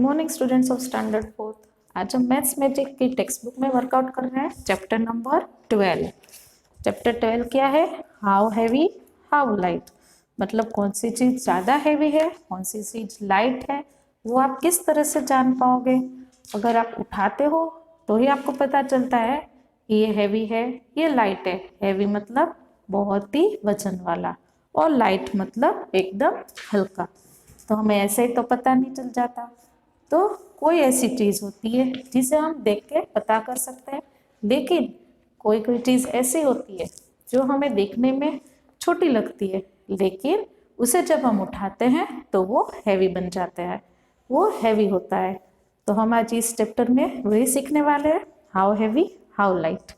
Morning students of standard fourth. आज हम maths magic की टेक्स्ट बुक में वर्कआउट कर रहे हैं चैप्टर नंबर 12। चैप्टर 12 क्या है? How heavy how light. मतलब कौन सी चीज़ ज़्यादा हैवी है, कौन सी चीज़ लाइट है, वो आप किस तरह से जान पाओगे। अगर आप उठाते हो तो ही आपको पता चलता है कि ये हैवी है, ये लाइट है। हैवी मतलब बहुत ही वजन वाला और लाइट मतलब एकदम हल्का। तो हमें ऐसे ही तो पता नहीं चल जाता। तो कोई ऐसी चीज़ होती है जिसे हम देख के पता कर सकते हैं, लेकिन कोई कोई चीज़ ऐसी होती है जो हमें देखने में छोटी लगती है, लेकिन उसे जब हम उठाते हैं तो वो हैवी बन जाता है, वो हैवी होता है। तो हम आज इस चैप्टर में वही सीखने वाले हैं, how heavy how light.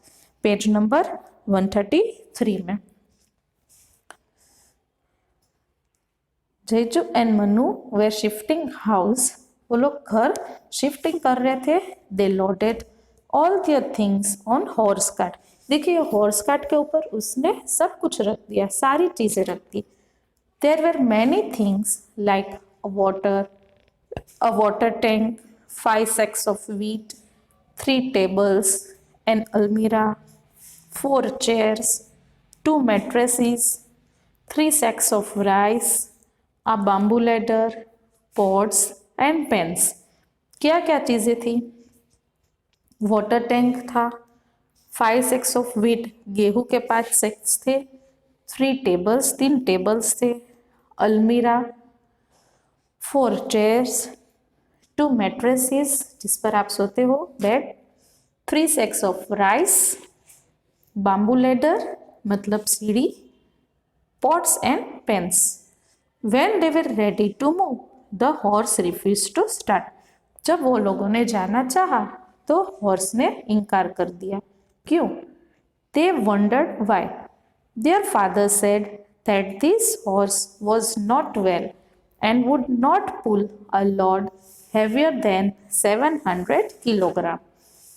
Page number 133 में Jeju and Manu were shifting house. वो लोग घर शिफ्टिंग कर रहे थे। They loaded all their things on horse cart. देखिए हॉर्स कार्ट के ऊपर उसने सब कुछ रख दिया, सारी चीज़ें रख दी। There were many things like a water tank, 5 sacks of wheat, 3 tables, an almirah, 4 chairs, 2 mattresses, 3 sacks of rice, a bamboo ladder, pots and pans। क्या क्या चीज़ें थी? वाटर टैंक था, 5 sacks of wheat, गेहूं के 5 sacks थे, 3 tables थे, अलमीरा, 4 चेयर्स, 2 मैट्रेसेस जिस पर आप सोते हो, bed, 3 sacks of rice, bamboo ladder मतलब सीढ़ी, pots and pans। When they were ready to move, the horse refused to start। जब वो लोगों ने जाना चाहा तो हॉर्स ने इनकार कर दिया। क्यों? They wondered why। Their father said that this horse was not well and would not pull a load heavier than 700 kilogram.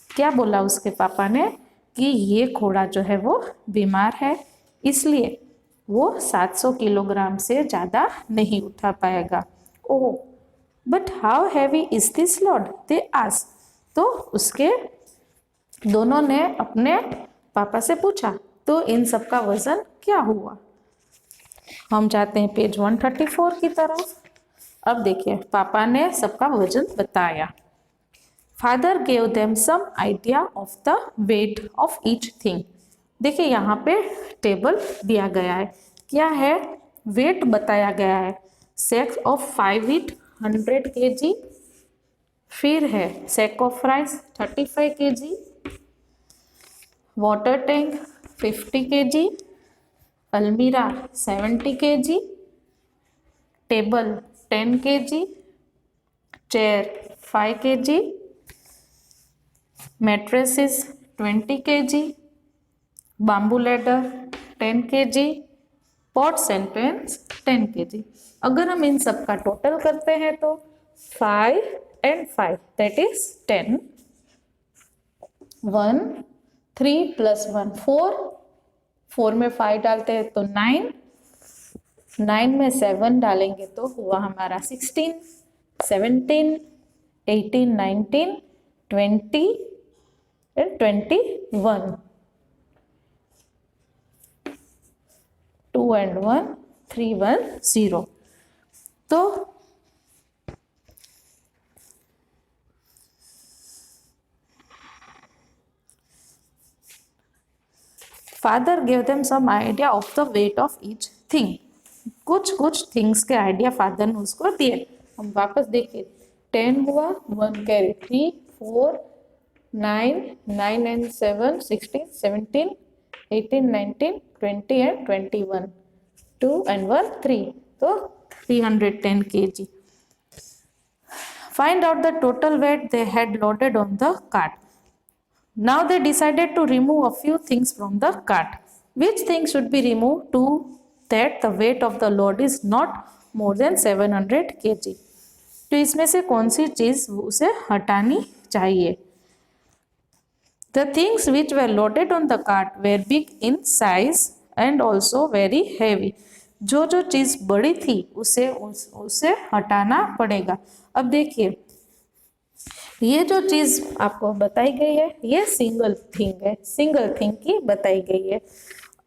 क्या बोला उसके पापा ने कि ये घोड़ा जो है वो बीमार है, इसलिए वो 700 किलोग्राम से ज़्यादा नहीं उठा पाएगा। Oh, but how heavy is this load, they asked. तो उसके दोनों ने अपने पापा से पूछा, तो इन सब का वजन क्या हुआ। हम जाते हैं पेज 134 की तरफ। अब देखिए पापा ने सबका वजन बताया। Father gave them some idea of the weight of each thing. देखिए यहाँ पे टेबल दिया गया है, क्या है? वेट बताया गया है। सैक ऑफ 5 wheat 100 kg, फिर है sack of rice 35 kg, water tank 50 kg, अलमीरा 70 kg, table 10 kg, chair 5 kg, mattresses 20 kg, bamboo ladder 10 kg, pots and pans 10 kg। अगर हम इन सब का टोटल करते हैं तो 5 and 5 दैट इज 10, 1 3 + 1 4, 4 में 5 डालते हैं तो 9, 9 में 7 डालेंगे तो हुआ हमारा 16, 17, 18, 19, 20 and 21। 2 and 1 3 1 0। तो father gave them some idea of the weight of each thing. कुछ थिंग्स के आइडिया फादर ने उसको दिए। हम वापस देखिए, 10 हुआ, 1 कैरी 3, 4, 9, 9 and 7 16, 17, 18, 19, 20 and 21, 2 and 1 3, तो 310 kg। Find out the total weight they had loaded on the cart। Now they decided to remove a few things from the cart। Which things should be removed to that the weight of the load is not more than 700 kg। तो इसमें से कौन सी चीज़ उसे हटानी चाहिए? The things which were loaded on the cart were big in size and also very heavy। जो चीज़ बड़ी थी उसे हटाना पड़ेगा। अब देखिए ये जो चीज आपको बताई गई है ये सिंगल थिंग है, सिंगल थिंग की बताई गई है।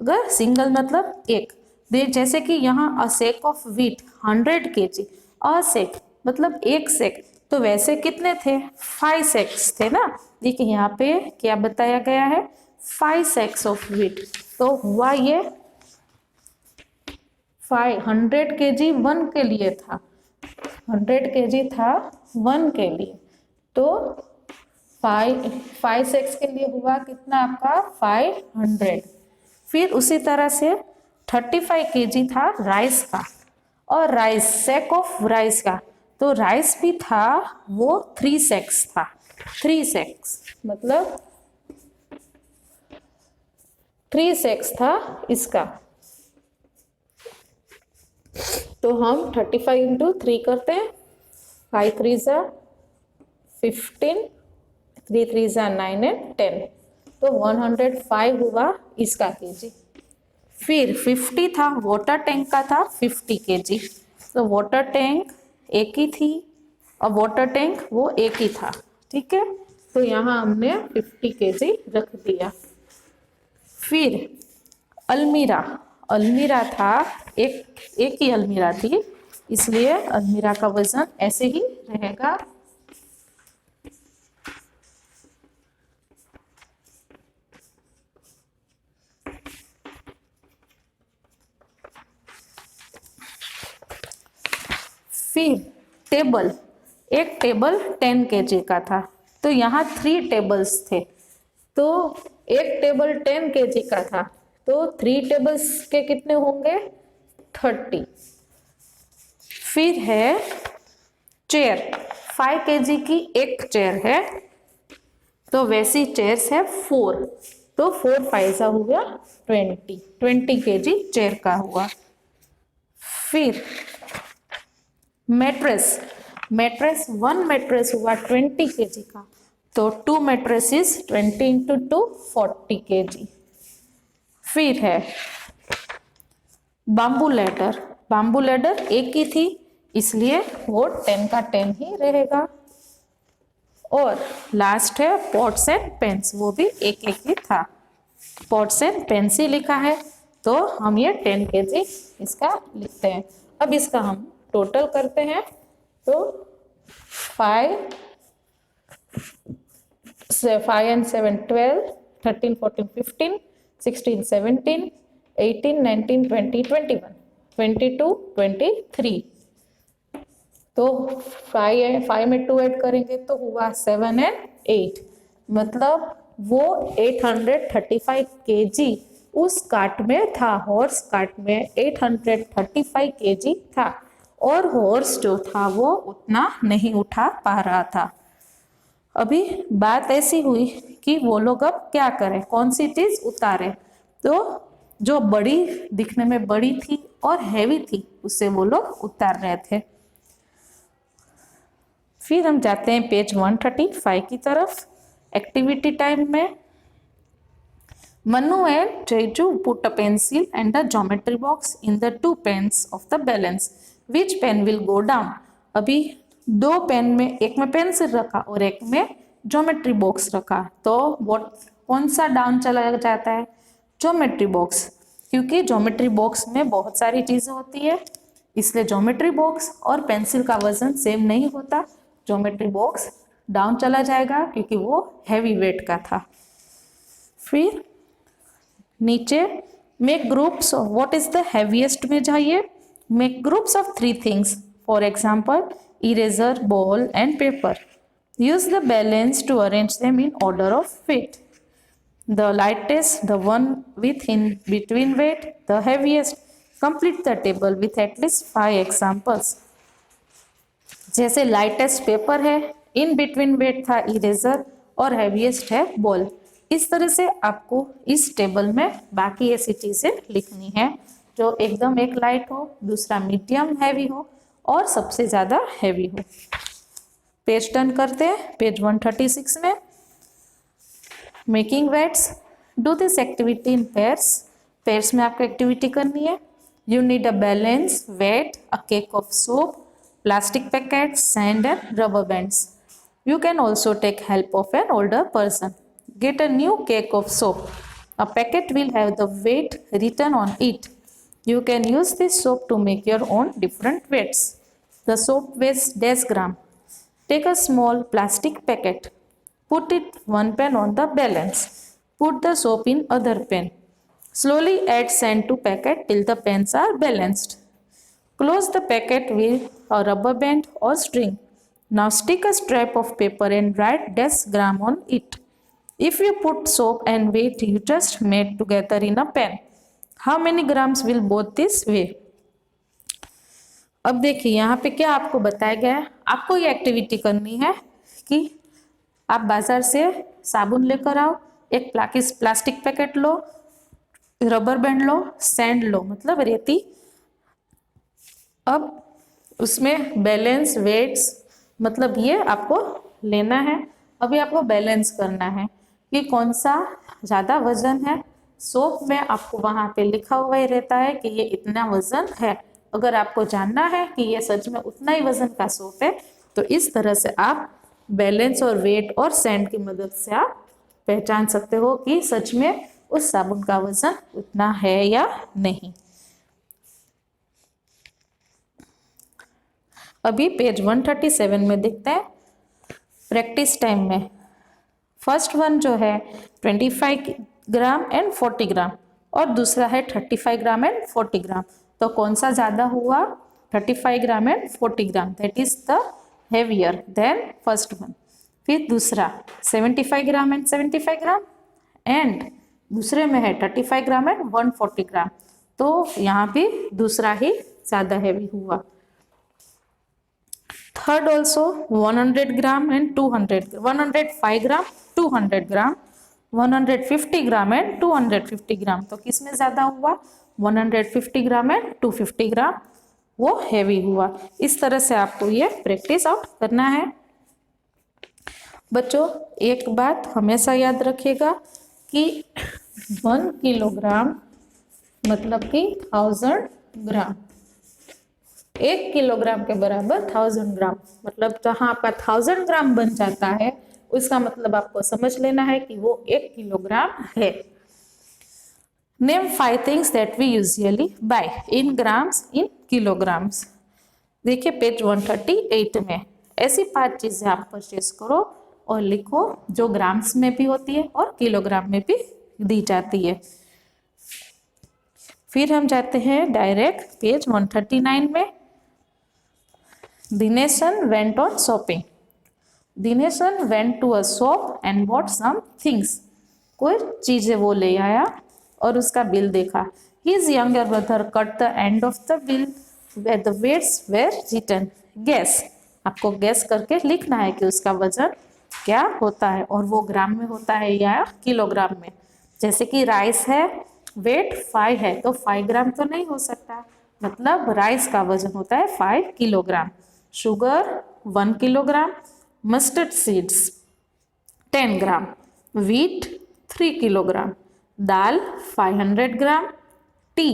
अगर सिंगल मतलब एक, जैसे कि यहाँ अ सेक ऑफ व्हीट 100 kg, अ सेक मतलब एक सेक, तो वैसे कितने थे 5 सेक्स थे ना। देखिए यहाँ पे क्या बताया गया है 5 सेक्स ऑफ व्हीट, तो हुआ ये 100 kg 1 के लिए था, 100 kg था 1 के लिए, तो 5 सेक्स के लिए हुआ कितना आपका 500। फिर उसी तरह से 35 kg था राइस का, और राइस सेक ऑफ राइस का, तो राइस भी था वो 3 सेक्स था, 3 सेक्स मतलब 3 सेक्स था इसका। तो हम 35 इंटू 3 करते हैं, 5 3 ज़ा 15, 3 3 ज़ा 9 एंड 10, तो 105 हुआ इसका केजी। फिर 50 था वाटर टैंक का था 50 kg, तो वाटर टैंक एक ही थी और वाटर टैंक वो एक ही था, ठीक है, तो यहाँ हमने 50 kg रख दिया। फिर अलमीरा, अलमीरा था एक ही अलमीरा थी, इसलिए अलमीरा का वजन ऐसे ही रहेगा। फिर टेबल, एक टेबल 10 kg का था, तो यहाँ 3 टेबल्स थे, तो एक टेबल 10 kg का था, तो 3 टेबल्स के कितने होंगे 30। फिर है चेयर, 5 kg की एक चेयर है, तो वैसी चेयर्स है 4, तो 4 5 हो गया 20 kg चेयर का हुआ। फिर मैट्रेस, मैट्रेस 1 मैट्रेस हुआ 20 kg का, तो 2 मैट्रेसेस 20 इंटू 2 40 kg। फिर है बाम्बू लैडर, बाम्बू लैडर एक ही थी, इसलिए वो 10 का 10 ही रहेगा। और लास्ट है पॉट्स एंड पेन्स, वो भी एक एक ही था, पॉट्स एंड पेन्स ही लिखा है, तो हम ये 10 kg इसका लिखते हैं। अब इसका हम टोटल करते हैं, तो 5 and 7 12, 13 14 15, 16 17, 18 19 20 21 22 23, तो 5 में 2 ऐड करेंगे तो हुआ 7 एंड 8, मतलब वो 835 kg उस कार्ट में था, हॉर्स कार्ट में 835 kg था, और हॉर्स जो था वो उतना नहीं उठा पा रहा था। अभी बात ऐसी हुई कि वो लोग अब क्या करें, कौन सी चीज उतारे, तो जो बड़ी दिखने में बड़ी थी और हैवी थी उससे वो लोग उतार रहे थे। फिर हम जाते हैं पेज 135 की तरफ। एक्टिविटी टाइम में Manu and Jeju put a pencil and a geometry box in the 2 pens of the balance. Which pen will go down? अभी 2 पेन में, एक में पेंसिल रखा और एक में ज्योमेट्री बॉक्स रखा, तो कौन सा डाउन चला जाता है ज्योमेट्री बॉक्स, क्योंकि ज्योमेट्री बॉक्स में बहुत सारी चीजें होती है, इसलिए ज्योमेट्री बॉक्स और पेंसिल का वजन सेम नहीं होता, ज्योमेट्री बॉक्स डाउन चला जाएगा क्योंकि वो हैवी वेट का था। फिर नीचे make groups, what is the heaviest में जाइए, make groups of 3 things, for example eraser, ball and paper, use the balance to arrange them in order of weight, the lightest, the one with in between weight, the heaviest, complete the table with at least 5 examples. जैसे lightest paper है, in between weight था eraser और heaviest है ball, इस तरह से आपको इस टेबल में बाकी ऐसी चीजें लिखनी है जो एकदम एक लाइट हो, दूसरा मीडियम हैवी हो और सबसे ज्यादा हैवी हो। पेज टर्न करते हैं पेज 136 में। Making weights, do this activity in pairs, pairs में आपको एक्टिविटी करनी है। You need a balance, weight, a cake of soap, plastic packet, sand and rubber bands. You can also take help of an older person. Get a new cake of soap. A packet will have the weight written on it. You can use this soap to make your own different weights. The soap weighs dash gram. Take a small plastic packet. Put it one pen on the balance. Put the soap in other pen. Slowly add sand to packet till the pens are balanced. Close the packet with a rubber band or string. Now stick a strap of paper and write dash gram on it. If you put soap and weight you just made together in a pen, how many grams will both this weigh? अब देखिए यहाँ पे क्या आपको बताया गया है, आपको ये एक्टिविटी करनी है कि आप बाजार से साबुन लेकर आओ, एक प्लास्टिक पैकेट लो, रबर बैंड लो, सैंड लो मतलब रेती। अब उसमें बैलेंस वेट्स मतलब ये आपको लेना है। अभी आपको बैलेंस करना है कि कौन सा ज़्यादा वजन है। सोप में आपको वहाँ पे लिखा हुआ ही रहता है कि ये इतना वजन है। अगर आपको जानना है कि ये सच में उतना ही वजन का सोप है तो इस तरह से आप बैलेंस और वेट और सैंड की मदद से आप पहचान सकते हो कि सच में उस साबुन का वजन उतना है या नहीं। अभी पेज 137 में देखते हैं प्रैक्टिस टाइम में। फर्स्ट वन जो है 25 ग्राम एंड 40 ग्राम और दूसरा है 35 ग्राम एंड 40 ग्राम। तो कौन सा ज़्यादा हुआ? 35 gram and 40 gram, that is the heavier than first one. फिर दूसरा 75 ग्राम एंड 75 ग्राम एंड दूसरे में है 35 ग्राम एंड 140 ग्राम। तो यहाँ भी दूसरा ही ज़्यादा हैवी हुआ। Third also 100 gram and 105 gram 200 gram 150 gram and 250 ग्राम। तो किसमें ज़्यादा हुआ? 150 ग्राम एंड 250 ग्राम वो हैवी हुआ। इस तरह से आपको ये प्रैक्टिस आउट करना है। बच्चों एक बात हमेशा याद रखिएगा कि 1 किलोग्राम मतलब कि 1000 ग्राम, 1 किलोग्राम के बराबर 1000 ग्राम मतलब जहाँ आपका 1000 ग्राम बन जाता है उसका मतलब आपको समझ लेना है कि वो 1 किलोग्राम है। Name 5 things that we usually buy in grams in kilograms. देखिए पेज 138 में ऐसी 5 चीजें आप परचेस करो और लिखो जो ग्राम्स में भी होती है और किलोग्राम में भी दी जाती है। फिर हम जाते हैं डायरेक्ट पेज 139 में। Dineshan went on shopping. Dineshan went to a shop and bought some things. कोई चीजें वो ले आया और उसका बिल देखा। His younger brother cut the end of the bill where the weights were written. Guess, आपको गैस करके लिखना है कि उसका वजन क्या होता है और वो ग्राम में होता है या किलोग्राम में। जैसे कि राइस है, वेट 5 है तो 5 ग्राम तो नहीं हो सकता, मतलब राइस का वजन होता है 5 kilogram. Sugar 1 kilogram, mustard seeds 10 gram, wheat 3 kilogram, dal 500 gram, tea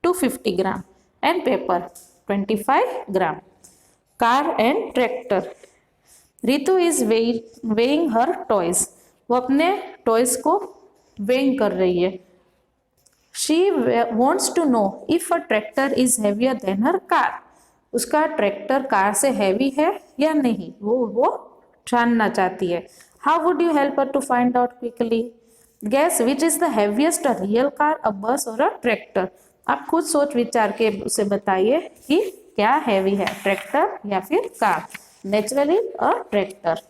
250 gram and paper 25 gram. Car and tractor. Ritu is weighing her toys. वो अपने टॉयज को वेइंग कर रही है। She wants to know if a tractor is heavier than her car. उसका tractor car से heavy है या नहीं वो जानना चाहती है। How would you help her to find out quickly? Guess which is the heaviest, a real car, a bus और अ ट्रैक्टर। आप खुद सोच विचार के उसे बताइए कि क्या हैवी है, ट्रैक्टर या फिर कार। नेचुरली अ ट्रैक्टर।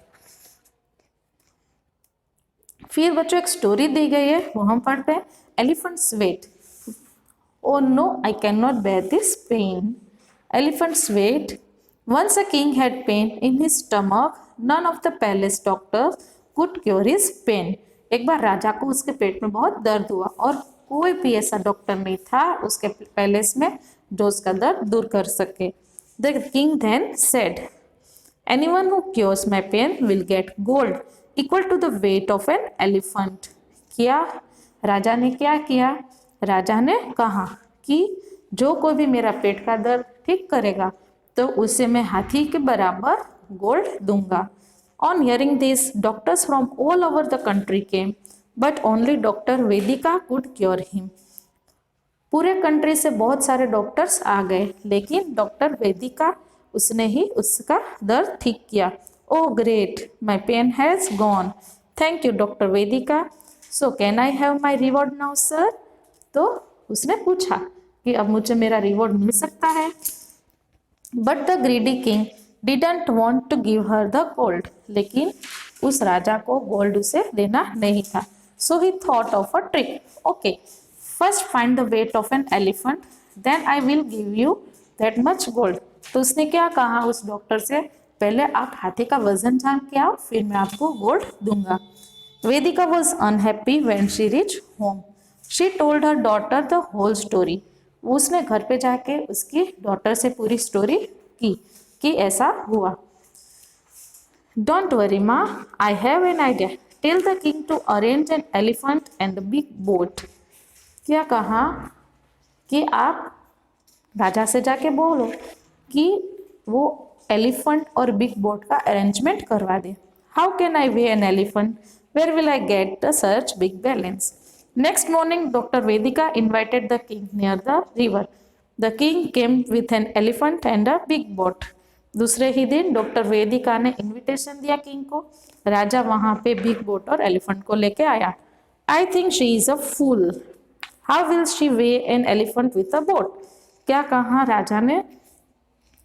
फिर बच्चों एक स्टोरी दी गई है वो हम पढ़ते हैं। Elephants weight. Oh no I can not bear this pain. Elephants weight. Once a king had pain in his stomach. None of the palace doctors could cure his pain. एक बार राजा को उसके पेट में बहुत दर्द हुआ और कोई भी ऐसा डॉक्टर नहीं था उसके पैलेस में जो उसका दर्द दूर कर सके। The king then said, anyone who cures my pain will get gold equal to the weight of an elephant. किया राजा ने क्या किया? राजा ने कहा कि जो कोई भी मेरा पेट का दर्द ठीक करेगा तो उसे मैं हाथी के बराबर गोल्ड दूंगा। On hearing this, doctors from all over the country came, but only Dr. Vedika could cure him. पूरे कंट्री से बहुत सारे डॉक्टर्स आ गए, लेकिन डॉक्टर वेदिका उसने ही उसका दर्द ठीक किया. Oh great, my pain has gone. Thank you doctor Vedika. So can I have my reward now sir? तो उसने पूछा कि अब मुझे मेरा रिवॉर्ड मिल सकता है. But the greedy king didn't want to give her the gold. लेकिन उस राजा को गोल्ड उसे देना नहीं था. So he thought of a trick. Okay, first find the weight of an elephant, then I will give you that much gold. तो उसने क्या कहा उस डॉक्टर से, पहले आप हाथी का वजन जान के आओ, फिर मैं आपको गोल्ड दूंगा. Vedika was unhappy when she reach home. She told her daughter the whole story. उसने घर पे जाके उसकी डॉटर से पूरी स्टोरी की कि ऐसा हुआ. डोंट वरी माँ, I have an idea. Tell the king to arrange an elephant and the big boat. क्या कहा कि आप राजा से जाके बोलो कि वो एलिफेंट और बिग बोट का अरेंजमेंट करवा दे. How can I weigh an elephant? Where will I get the such big balance? Next morning, Dr. Vedika invited the king near the river. The king came with an elephant and a big boat. दूसरे ही दिन doctor वेदिका ने invitation दिया king को. राजा वहां पे big boat और elephant को लेके आया. I think she is a fool. How will she weigh an elephant with a boat? क्या कहा राजा ने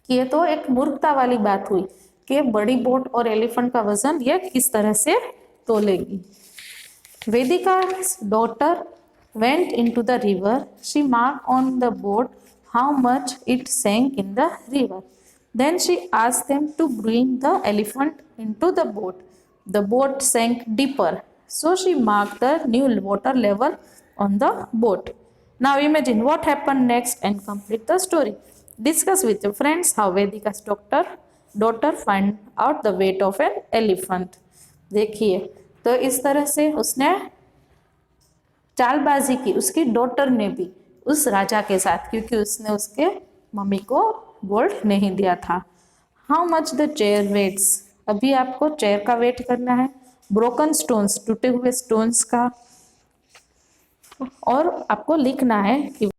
कि ये तो एक मूर्खता वाली बात हुई कि बड़ी बोट और एलिफेंट का वजन ये किस तरह से तोलेगी. Vedika's daughter went into the river. She marked on the boat how much it sank in the river. Then she asked them to bring the elephant into the boat. The boat sank deeper, so she marked the new water level on the boat. Now imagine what happened next and complete the story. Discuss with your friends how Vedika's daughter find out the weight of an elephant. देखिए, तो इस तरह से उसने चालबाजी की उसकी daughter ने भी उस राजा के साथ, क्योंकि उसने उसके मम्मी को गोल्ड नहीं दिया था. How much the chair weights? अभी आपको चेयर का वेट करना है, ब्रोकन स्टोन्स, टूटे हुए स्टोन्स का, और आपको लिखना है कि